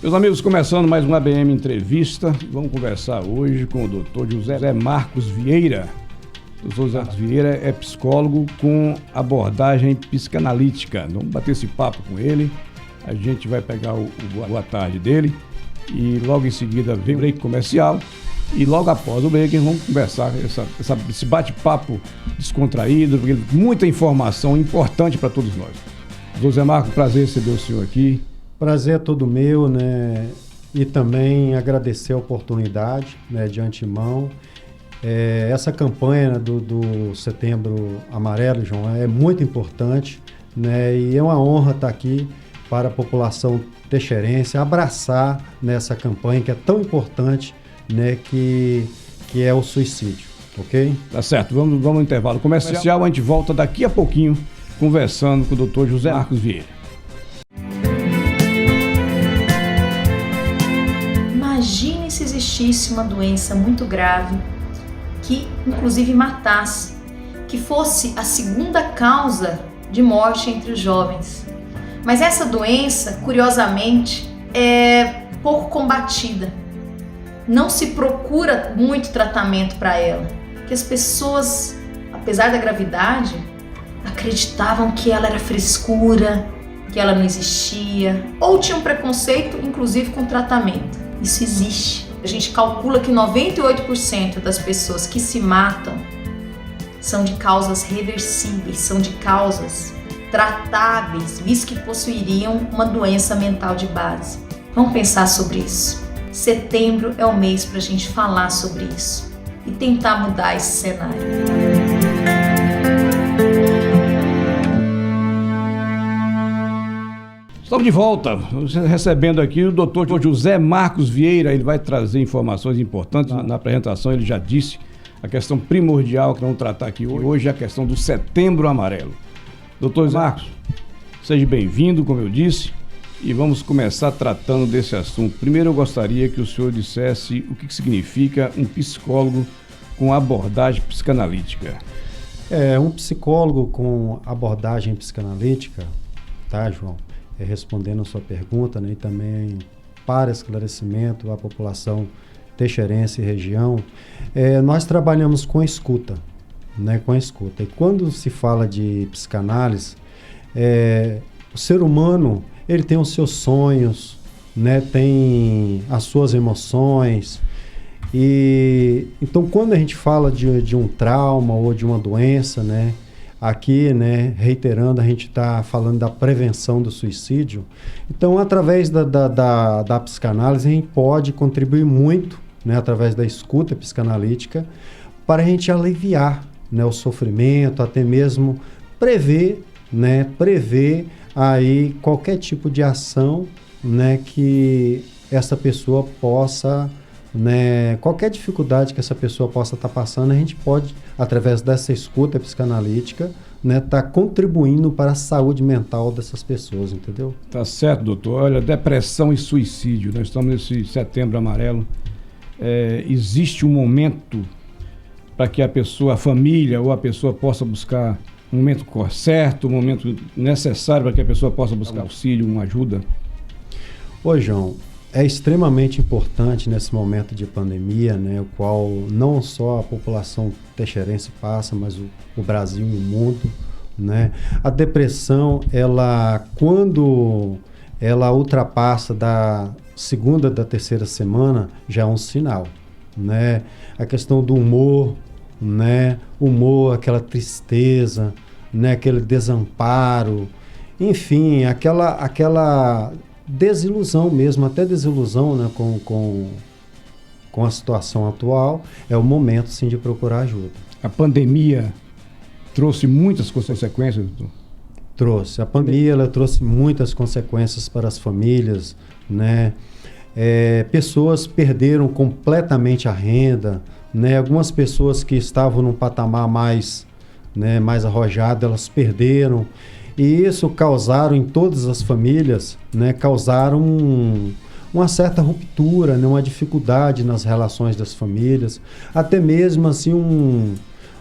Meus amigos, começando mais um ABM Entrevista, vamos conversar hoje com o Dr. José Marcos Vieira. O Dr. José Marcos Vieira é psicólogo com abordagem psicanalítica. Vamos bater esse papo com ele, a gente vai pegar o boa tarde dele e logo em seguida vem o break comercial e logo após o break vamos conversar esse bate-papo descontraído, porque muita informação importante para todos nós. José Marcos, prazer receber o senhor aqui. Prazer é todo meu, né? E também agradecer a oportunidade, né, de antemão. Essa campanha do Setembro Amarelo, João, é muito importante, né? E é uma honra estar aqui para a população teixeirense, abraçar nessa campanha que é tão importante, né, que é o suicídio, ok? Tá certo, vamos ao intervalo comercial, a gente volta daqui a pouquinho conversando com o Dr. José Marcos Vieira. Imagine se existisse uma doença muito grave que inclusive matasse, que fosse a segunda causa de morte entre os jovens. Mas essa doença, curiosamente, é pouco combatida. Não se procura muito tratamento para ela, porque as pessoas, apesar da gravidade, acreditavam que ela era frescura, que ela não existia, ou tinham preconceito, inclusive com tratamento. Isso existe. A gente calcula que 98% das pessoas que se matam são de causas reversíveis, são de causas tratáveis, visto que possuiriam uma doença mental de base. Vamos pensar sobre isso. Setembro é o mês para a gente falar sobre isso e tentar mudar esse cenário. Estamos de volta, recebendo aqui o Dr. José Marcos Vieira. Ele vai trazer informações importantes. Na apresentação ele já disse a questão primordial que vamos tratar aqui hoje, é a questão do Setembro Amarelo. Dr. Marcos, seja bem-vindo, como eu disse, e vamos começar tratando desse assunto. Primeiro eu gostaria que o senhor dissesse o que significa um psicólogo com abordagem psicanalítica. Um psicólogo com abordagem psicanalítica, tá, João? Respondendo a sua pergunta, né, e também para esclarecimento à população teixeirense e região, nós trabalhamos com escuta, né, com escuta. E quando se fala de psicanálise, o ser humano, ele tem os seus sonhos, né, tem as suas emoções, e então quando a gente fala de um trauma ou de uma doença, né, aqui, né, reiterando, a gente está falando da prevenção do suicídio. Então, através da psicanálise, a gente pode contribuir muito, né, através da escuta psicanalítica, para a gente aliviar, né, o sofrimento, até mesmo prever aí qualquer tipo de ação, né, que essa pessoa possa, né, qualquer dificuldade que essa pessoa possa estar passando, a gente pode, através dessa escuta psicanalítica, né, tá contribuindo para a saúde mental dessas pessoas, entendeu? Tá certo, doutor. Olha, depressão e suicídio, nós estamos nesse Setembro Amarelo. Existe um momento para que a família ou a pessoa possa buscar um momento certo, um momento necessário para que a pessoa possa buscar auxílio, uma ajuda? Ô, João, é extremamente importante nesse momento de pandemia, né, o qual não só a população teixeirense passa, mas o Brasil e o mundo, né? A depressão, quando ela ultrapassa da segunda, da terceira semana, já é um sinal, né? A questão do humor, né? Aquela tristeza, né? Aquele desamparo, enfim, aquela desilusão mesmo, até desilusão, né, com a situação atual, é o momento, sim, de procurar ajuda. A pandemia trouxe muitas consequências, doutor? Trouxe. A pandemia, ela trouxe muitas consequências para as famílias, né? Pessoas perderam completamente a renda, né? Algumas pessoas que estavam num patamar mais arrojado, elas perderam. E isso causaram em todas as famílias, né, uma certa ruptura, né, uma dificuldade nas relações das famílias, até mesmo assim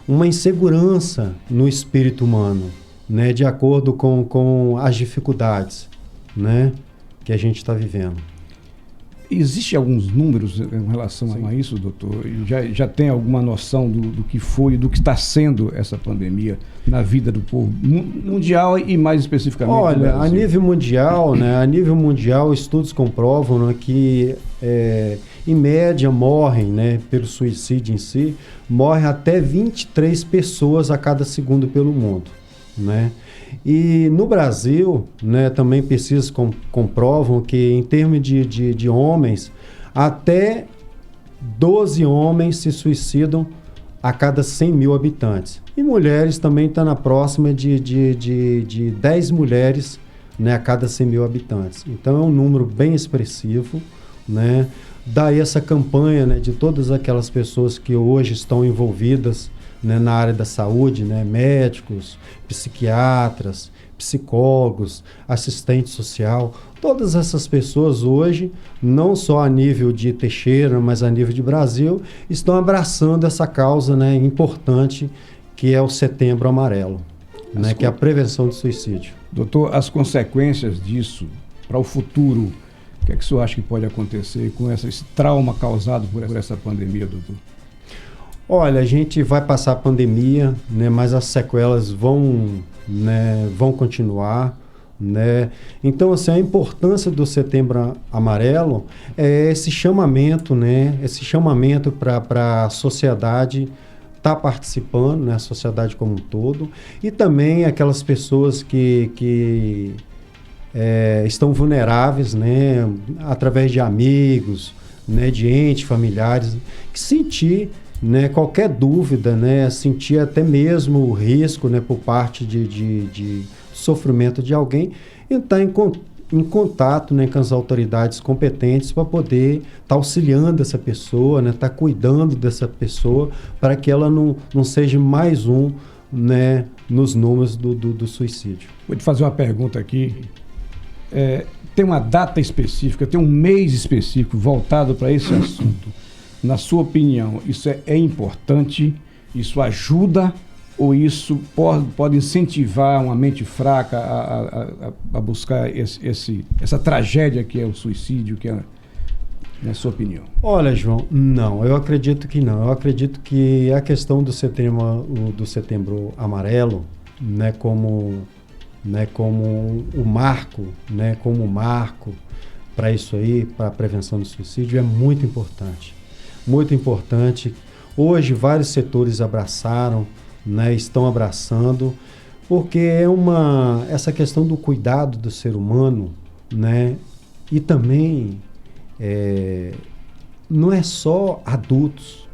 uma insegurança no espírito humano, né, de acordo com as dificuldades, né, que a gente está vivendo. Existem alguns números em relação a isso, doutor? Já tem alguma noção do que foi, do que está sendo essa pandemia na vida do povo mundial e mais especificamente? Olha, a nível mundial, né, estudos comprovam, né, que em média morrem, né, pelo suicídio em si, morrem até 23 pessoas a cada segundo pelo mundo, né? E no Brasil, né, também pesquisas comprovam que em termos de homens, até 12 homens se suicidam a cada 100 mil habitantes. E mulheres também está na próxima de 10 mulheres, né, a cada 100 mil habitantes. Então é um número bem expressivo, né? Daí essa campanha, né, de todas aquelas pessoas que hoje estão envolvidas, né, na área da saúde, né, médicos, psiquiatras, psicólogos, assistente social, todas essas pessoas hoje, não só a nível de Teixeira, mas a nível de Brasil, estão abraçando essa causa, né, importante, que é o Setembro Amarelo, né, que é a prevenção do suicídio. Doutor, as consequências disso para o futuro, o que é que o senhor acha que pode acontecer com esse trauma causado por essa pandemia, doutor? Olha, a gente vai passar a pandemia, né, mas as sequelas vão continuar, né? Então, assim, a importância do Setembro Amarelo é esse chamamento, né, para a sociedade estar participando, né, a sociedade como um todo, e também aquelas pessoas que estão vulneráveis, né, através de amigos, né, de entes familiares, que sentir, né, qualquer dúvida, né, sentir até mesmo o risco, né, por parte de sofrimento de alguém, entrar em contato, né, com as autoridades competentes para poder estar auxiliando essa pessoa, né, estar cuidando dessa pessoa para que ela não seja mais um, né, nos números do suicídio. Vou te fazer uma pergunta aqui. Tem uma data específica, tem um mês específico voltado para esse assunto. Na sua opinião, isso é importante? Isso ajuda? Ou isso pode incentivar uma mente fraca a buscar essa tragédia que é o suicídio, que é, na sua opinião? Olha, João, não, eu acredito que não. Eu acredito que a questão do Setembro Amarelo, né, como o marco, né, como marco para isso aí, para a prevenção do suicídio, é muito importante. Muito importante. Hoje vários setores abraçaram, né, estão abraçando, porque essa questão do cuidado do ser humano, né, e também não é só adultos,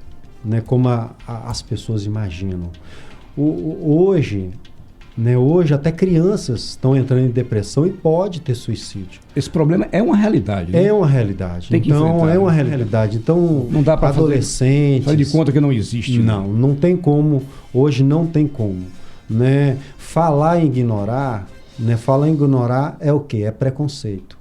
né, como as pessoas imaginam. Hoje até crianças estão entrando em depressão e pode ter suicídio. Esse problema é uma realidade, né? É uma realidade. Tem que enfrentar, é uma realidade. Então, não dá para adolescentes... fazer de conta que não existe. Não tem como. Hoje não tem como, né? Falar em ignorar é o quê? É preconceito.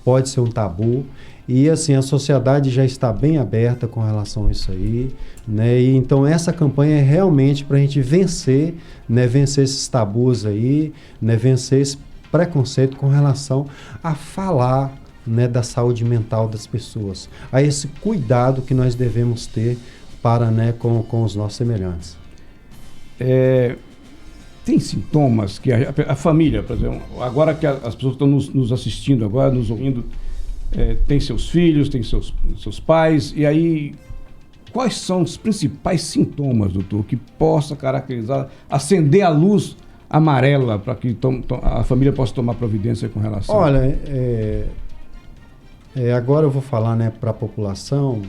Pode ser um tabu. E assim, a sociedade já está bem aberta com relação a isso aí, né? E, então essa campanha é realmente para a gente vencer, né? Vencer esses tabus aí, né? Vencer esse preconceito com relação a falar, né? Da saúde mental das pessoas. A esse cuidado que nós devemos ter para, né? com os nossos semelhantes. Tem sintomas que a família, por exemplo, agora que as pessoas estão nos assistindo, agora nos ouvindo, tem seus filhos, tem seus pais, e aí quais são os principais sintomas, doutor, que possa caracterizar, acender a luz amarela para que a família possa tomar providência com relação? Olha, agora eu vou falar, né, para a população,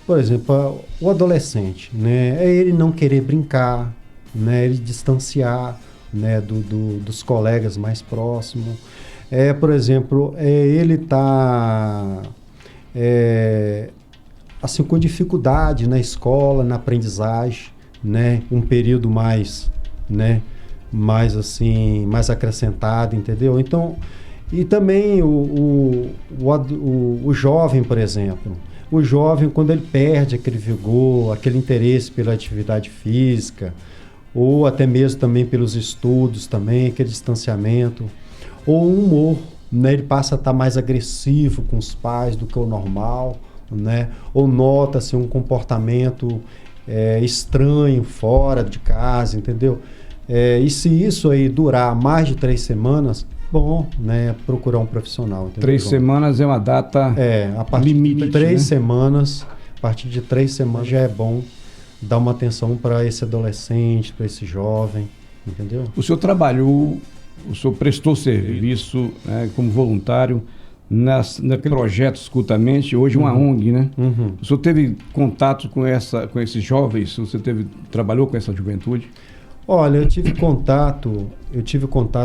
por exemplo, o adolescente, né, é ele não querer brincar, né, ele distanciar, né, dos colegas mais próximos. Por exemplo, ele está assim, com dificuldade na escola, na aprendizagem, né? Um período mais, né? mais acrescentado, entendeu? Então, e também o jovem, por exemplo. O jovem, quando ele perde aquele vigor, aquele interesse pela atividade física, ou até mesmo também pelos estudos também, aquele distanciamento, ou o humor, né? Ele passa a estar mais agressivo com os pais do que o normal, né? Ou nota-se um comportamento estranho fora de casa, entendeu? E se isso aí durar mais de 3 semanas, bom, né? Procurar um profissional. Entendeu? 3 semanas é uma data a partir limite, de 3 né? semanas, a partir de 3 semanas já é bom dar uma atenção para esse adolescente, para esse jovem, entendeu? O senhor trabalhou, o senhor prestou serviço, né, como voluntário naquele projeto Escutamente, hoje uma ONG, né? Uhum. O senhor teve contato com esses jovens? Você trabalhou com essa juventude? Olha, eu tive contato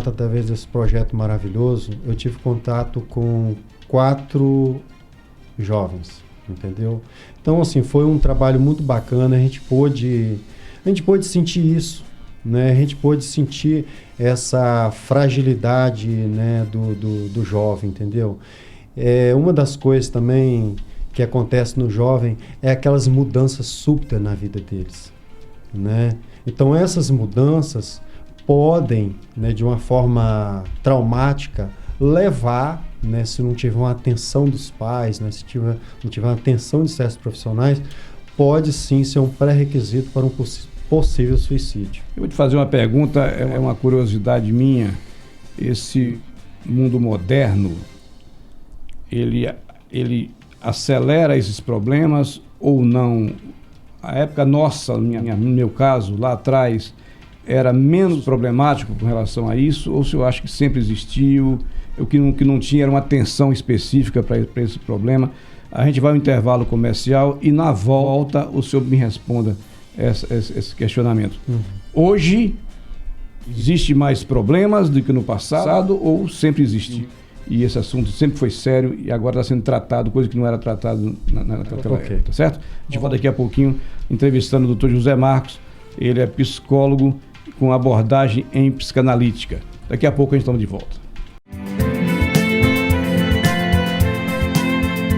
através desse projeto maravilhoso, eu tive contato com 4 jovens, entendeu? Então, assim, foi um trabalho muito bacana, a gente pôde sentir isso, né? A gente pôde sentir essa fragilidade, né, do jovem, entendeu? Uma das coisas também que acontece no jovem é aquelas mudanças súbitas na vida deles, né? Então essas mudanças podem, né, de uma forma traumática, levar, né, se não tiver uma atenção dos pais, né, se não tiver uma atenção de certos profissionais, pode sim ser um pré-requisito para um possível suicídio. Eu vou te fazer uma pergunta, é uma curiosidade minha. Esse mundo moderno, ele acelera esses problemas ou não? A época nossa, no meu caso, lá atrás, era menos problemático com relação a isso? Ou se eu acho que sempre existiu, o que não tinha era uma atenção específica para esse problema? A gente vai ao intervalo comercial e na volta o senhor me responda esse questionamento. Hoje, existe mais problemas do que no passado ou sempre existiu? E esse assunto sempre foi sério e agora está sendo tratado, coisa que não era tratado naquela época, tá certo? A gente volta daqui a pouquinho entrevistando o Dr. José Marcos. Ele é psicólogo com abordagem em psicanalítica. Daqui a pouco a gente está de volta.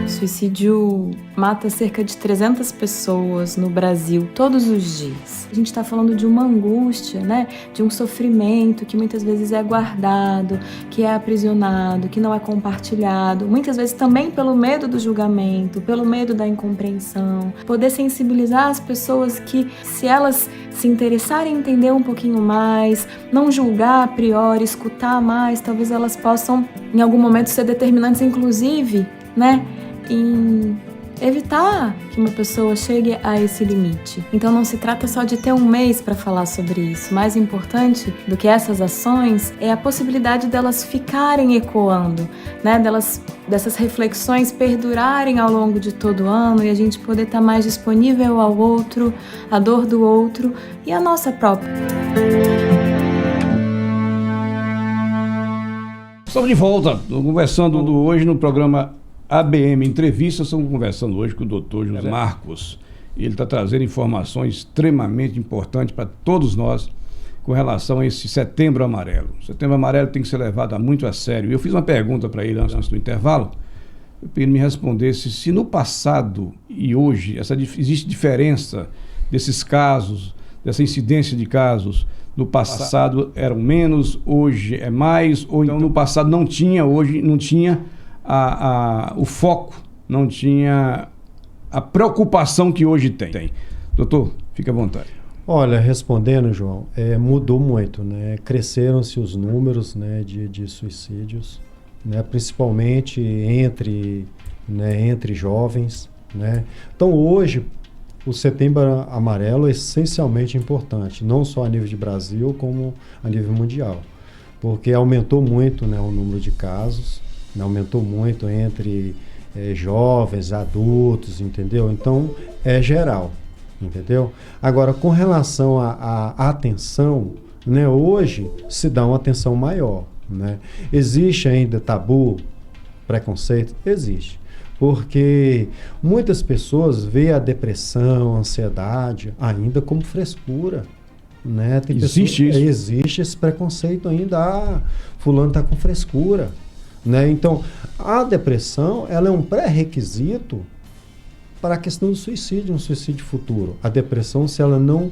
O suicídio mata cerca de 300 pessoas no Brasil todos os dias. A gente está falando de uma angústia, né? De um sofrimento que muitas vezes é guardado, que é aprisionado, que não é compartilhado. Muitas vezes também pelo medo do julgamento, pelo medo da incompreensão. Poder sensibilizar as pessoas que, se elas se interessarem em entender um pouquinho mais, não julgar a priori, escutar mais, talvez elas possam em algum momento ser determinantes, inclusive, né? Em evitar que uma pessoa chegue a esse limite. Então não se trata só de ter um mês para falar sobre isso. Mais importante do que essas ações é a possibilidade delas ficarem ecoando, né? Dessas reflexões perdurarem ao longo de todo o ano e a gente poder estar mais disponível ao outro, à dor do outro e à nossa própria. Estamos de volta, conversando hoje no programa ABM Entrevista. Estamos conversando hoje com o Dr. José Marcos. Ele está trazendo informações extremamente importantes para todos nós com relação a esse Setembro Amarelo. O Setembro Amarelo tem que ser levado muito a sério. Eu fiz uma pergunta para ele antes do intervalo. Eu pedi que ele me respondesse se no passado e hoje existe diferença desses casos, dessa incidência de casos. No passado eram menos, hoje é mais, ou então no passado não tinha, hoje não tinha o foco, não tinha a preocupação que hoje tem. Doutor, fique à vontade. Olha, respondendo, João, mudou muito, né? Cresceram-se os números, né, de suicídios, né, principalmente entre jovens, né? Então hoje o Setembro Amarelo é essencialmente importante, não só a nível de Brasil, como a nível mundial, porque aumentou muito, né, o número de casos, né, aumentou muito entre jovens, adultos, entendeu? Então, é geral, entendeu? Agora, com relação à atenção, né, hoje se dá uma atenção maior, né? Existe ainda tabu, preconceito? Existe. Porque muitas pessoas veem a depressão, a ansiedade ainda como frescura, né? Existe isso? Existe esse preconceito ainda. Fulano está com frescura, né? Então, a depressão ela é um pré-requisito para a questão do suicídio, um suicídio futuro. A depressão, se ela não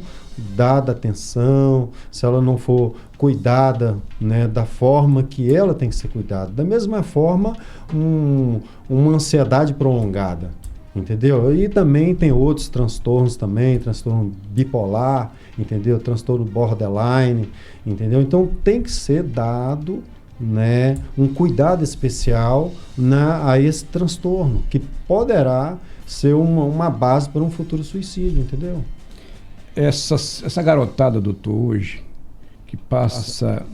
dada atenção, se ela não for cuidada, né, da forma que ela tem que ser cuidada. Da mesma forma, uma ansiedade prolongada, entendeu? E também tem outros transtornos também, transtorno bipolar, entendeu? Transtorno borderline, entendeu? Então tem que ser dado, né, um cuidado especial a esse transtorno, que poderá ser uma base para um futuro suicídio, entendeu? Essa garotada, doutor, hoje, que passa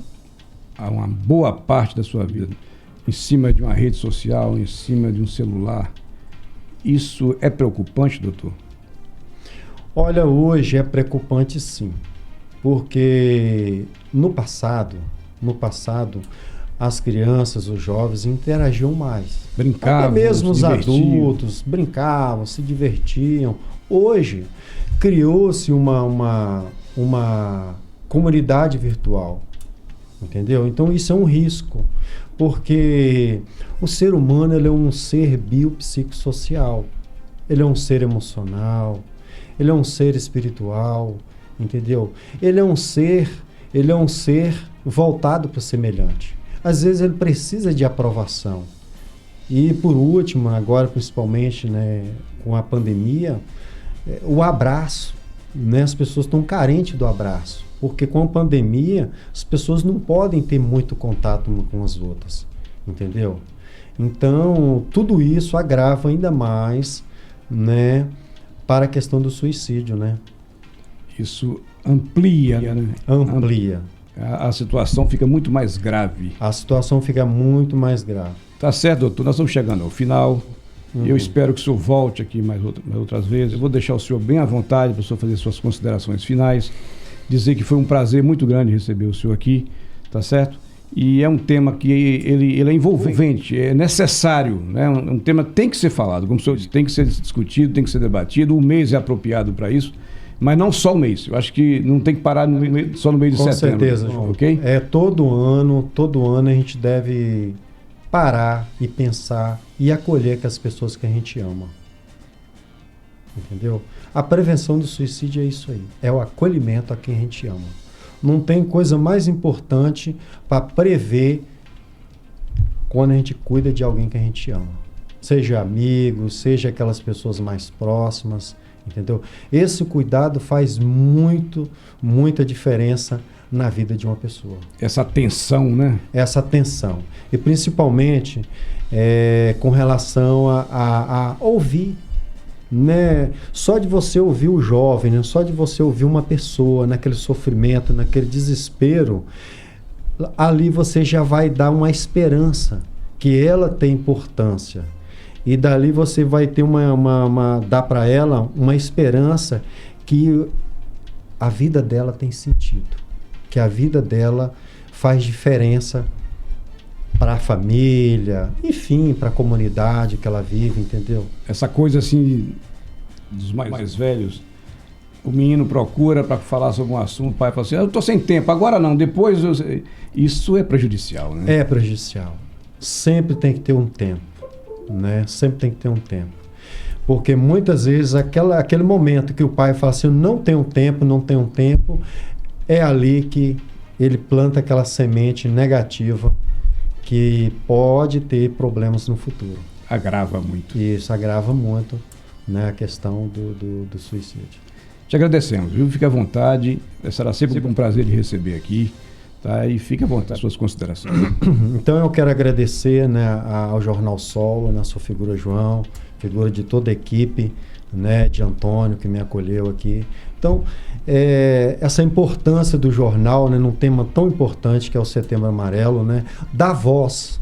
uma boa parte da sua vida em cima de uma rede social, em cima de um celular, isso é preocupante, doutor? Olha, hoje é preocupante sim, porque no passado, as crianças, os jovens interagiam mais. Brincavam, até mesmo os divertiam. Adultos brincavam, se divertiam. Hoje criou-se uma comunidade virtual, entendeu? Então isso é um risco, porque o ser humano, ele é um ser biopsicossocial, ele é um ser emocional, ele é um ser espiritual, entendeu? Ele é um ser voltado para o semelhante. Às vezes ele precisa de aprovação. E por último, agora principalmente, né, com a pandemia, o abraço, né? As pessoas estão carentes do abraço, porque com a pandemia as pessoas não podem ter muito contato umas com as outras, entendeu? Então, tudo isso agrava ainda mais, né, para a questão do suicídio, né? Isso amplia, né? Amplia. A situação fica muito mais grave. A situação fica muito mais grave. Tá certo, doutor, nós estamos chegando ao final. Eu espero que o senhor volte aqui mais outras vezes. Eu vou deixar o senhor bem à vontade para o senhor fazer suas considerações finais. Dizer que foi um prazer muito grande receber o senhor aqui, tá certo? E é um tema que ele é envolvente, é necessário, né? Um tema que tem que ser falado, como o senhor disse, tem que ser discutido, tem que ser debatido. O mês é apropriado para isso, mas não só o mês. Eu acho que não tem que parar só no mês de setembro. Com certeza, João. Ok? Todo ano a gente deve parar e pensar e acolher com as pessoas que a gente ama. Entendeu? A prevenção do suicídio é isso aí. É o acolhimento a quem a gente ama. Não tem coisa mais importante para prever quando a gente cuida de alguém que a gente ama. Seja amigo, seja aquelas pessoas mais próximas, entendeu? Esse cuidado faz muita diferença na vida de uma pessoa. Essa atenção, né? Essa atenção. E principalmente com relação a ouvir, né? Só de você ouvir o jovem, né? Só de você ouvir uma pessoa naquele sofrimento, naquele desespero, ali você já vai dar uma esperança que ela tem importância. E dali você vai ter dar para ela uma esperança que a vida dela tem sentido, que a vida dela faz diferença para a família, enfim, para a comunidade que ela vive, entendeu? Essa coisa assim, dos mais velhos, o menino procura para falar sobre um assunto, o pai fala assim, eu estou sem tempo, agora não, depois... Isso é prejudicial, né? É prejudicial. Sempre tem que ter um tempo, né? Sempre tem que ter um tempo. Porque muitas vezes aquele momento que o pai fala assim, não tenho tempo, é ali que ele planta aquela semente negativa que pode ter problemas no futuro. Agrava muito. Isso agrava muito, né, a questão do suicídio. Te agradecemos, viu? Fique à vontade. Será sempre um prazer de receber aqui. Tá? E fique à vontade, suas considerações. Então eu quero agradecer, né, ao Jornal Solo, na sua figura, João, figura de toda a equipe, né, de Antônio, que me acolheu aqui. Então, essa importância do jornal, né, num tema tão importante que é o Setembro Amarelo, né, dá voz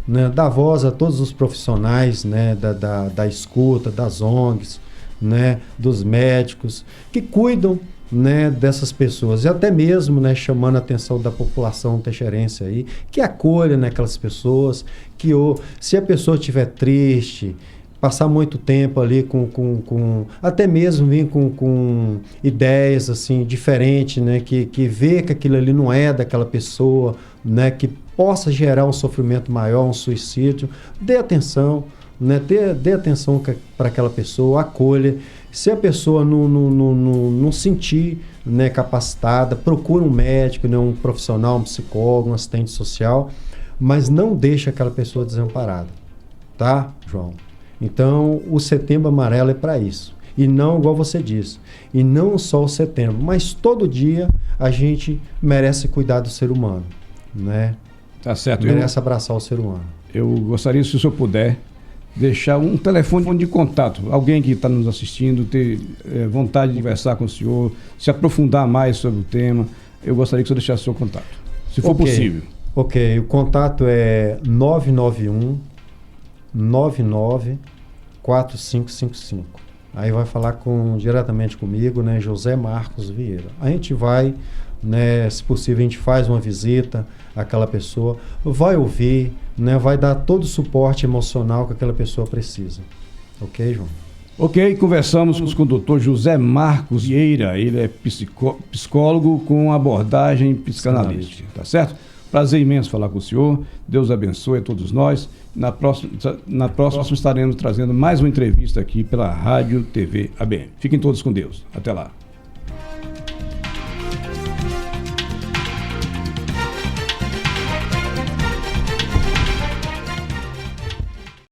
a todos os profissionais, né, da escuta, das ONGs, né, dos médicos, que cuidam, né, dessas pessoas, e até mesmo, né, chamando a atenção da população teixeirense aí, que acolha, né, aquelas pessoas, que se a pessoa estiver triste, passar muito tempo ali até mesmo vir com ideias assim diferentes, né, que vê que aquilo ali não é daquela pessoa, né, que possa gerar um sofrimento maior, um suicídio, dê atenção, né, dê atenção para aquela pessoa, acolha, Se a pessoa não sentir, né, capacitada, procura um médico, né, um profissional, um psicólogo, um assistente social, mas não deixa aquela pessoa desamparada, tá, João? Então, o Setembro Amarelo é para isso. E não, igual você disse, e não só o setembro, mas todo dia a gente merece cuidar do ser humano, né? Tá certo. Merece abraçar o ser humano. Eu gostaria, se o senhor puder, deixar um telefone de contato. Alguém que está nos assistindo, ter vontade de conversar com o senhor, se aprofundar mais sobre o tema, eu gostaria que o senhor deixasse o seu contato, se for possível. Ok, o contato é 991 99 4555. Aí vai falar diretamente comigo, né, José Marcos Vieira. A gente vai, né, se possível, a gente faz uma visita àquela pessoa, vai ouvir, né, vai dar todo o suporte emocional que aquela pessoa precisa. Ok, João? Ok, conversamos com o doutor José Marcos Vieira, ele é psicólogo com abordagem psicanalítica, tá certo? Prazer imenso falar com o senhor, Deus abençoe a todos nós. Na próxima estaremos trazendo mais uma entrevista aqui pela Rádio TV ABM. Fiquem todos com Deus. Até lá.